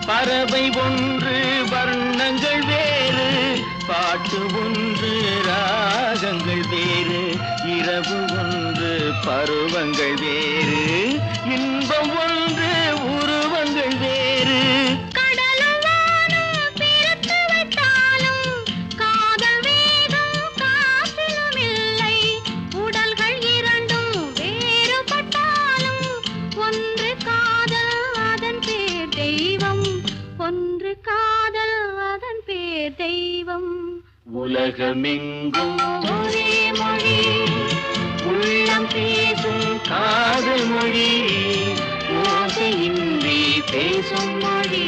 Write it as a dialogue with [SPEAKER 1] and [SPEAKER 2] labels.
[SPEAKER 1] பறவை ஒன்று வர்ணங்கள் வேறு, பாட்டு ஒன்று ராகங்கள் வேறு, இரவு ஒன்று பருவங்கள் வேறு, இன்பம் ஒன்று உருவங்கள் வேறு.
[SPEAKER 2] ஒன்று காதல் அதன் பேர் தெய்வம்.
[SPEAKER 1] உலகமெங்கும் ஒரே மொழி, உள்ளம் பேசும் காதல் மொழி, ஓசையின்றி பேசும் மொழி.